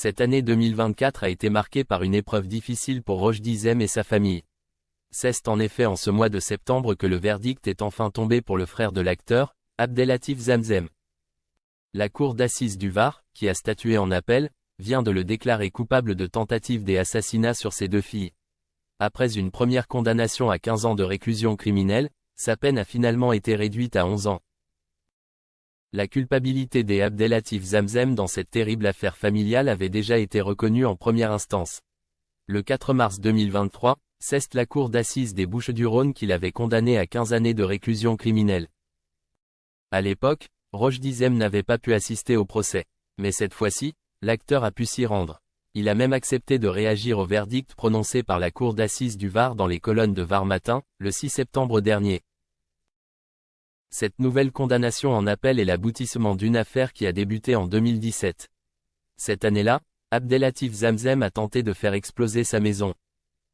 Cette année 2024 a été marquée par une épreuve difficile pour Roch Dizem et sa famille. C'est en effet en ce mois de septembre que le verdict est enfin tombé pour le frère de l'acteur, Abdellatif Zamzem. La cour d'assises du Var, qui a statué en appel, vient de le déclarer coupable de tentative et assassinat sur ses 2 filles. Après une première condamnation à 15 ans de réclusion criminelle, sa peine a finalement été réduite à 11 ans. La culpabilité des Abdellatif Zamzem dans cette terrible affaire familiale avait déjà été reconnue en première instance. Le 4 mars 2023, c'est la cour d'assises des Bouches-du-Rhône qui l'avait condamné à 15 années de réclusion criminelle. À l'époque, Roch Dizem n'avait pas pu assister au procès. Mais cette fois-ci, l'acteur a pu s'y rendre. Il a même accepté de réagir au verdict prononcé par la cour d'assises du Var dans les colonnes de Var Matin, le 6 septembre dernier. Cette nouvelle condamnation en appel est l'aboutissement d'une affaire qui a débuté en 2017. Cette année-là, Abdellatif Zamzem a tenté de faire exploser sa maison.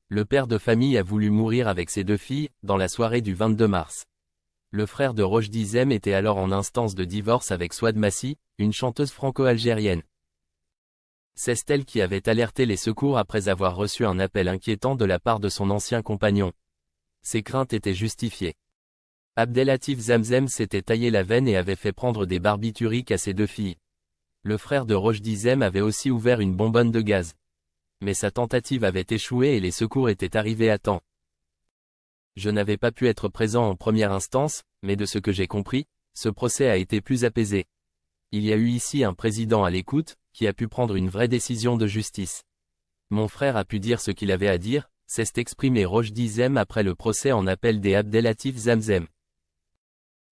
Le père de famille a voulu mourir avec ses 2 filles, dans la soirée du 22 mars. Le frère de Roch Dizem était alors en instance de divorce avec Souad Massi, une chanteuse franco-algérienne. C'est elle qui avait alerté les secours après avoir reçu un appel inquiétant de la part de son ancien compagnon. Ses craintes étaient justifiées. Abdellatif Zamzem s'était taillé la veine et avait fait prendre des barbituriques à ses 2 filles. Le frère de Roch Dizem avait aussi ouvert une bonbonne de gaz. Mais sa tentative avait échoué et les secours étaient arrivés à temps. Je n'avais pas pu être présent en première instance, mais de ce que j'ai compris, ce procès a été plus apaisé. Il y a eu ici un président à l'écoute, qui a pu prendre une vraie décision de justice. Mon frère a pu dire ce qu'il avait à dire, s'est exprimé Roch Dizem après le procès en appel des Abdellatif Zamzem.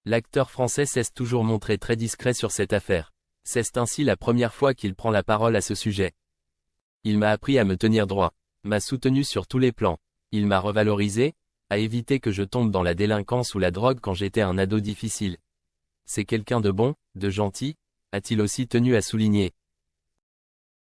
L'acteur français s'est toujours montré très discret sur cette affaire. C'est ainsi la première fois qu'il prend la parole à ce sujet. Il m'a appris à me tenir droit, m'a soutenu sur tous les plans. Il m'a revalorisé, a évité que je tombe dans la délinquance ou la drogue quand j'étais un ado difficile. C'est quelqu'un de bon, de gentil, a-t-il aussi tenu à souligner.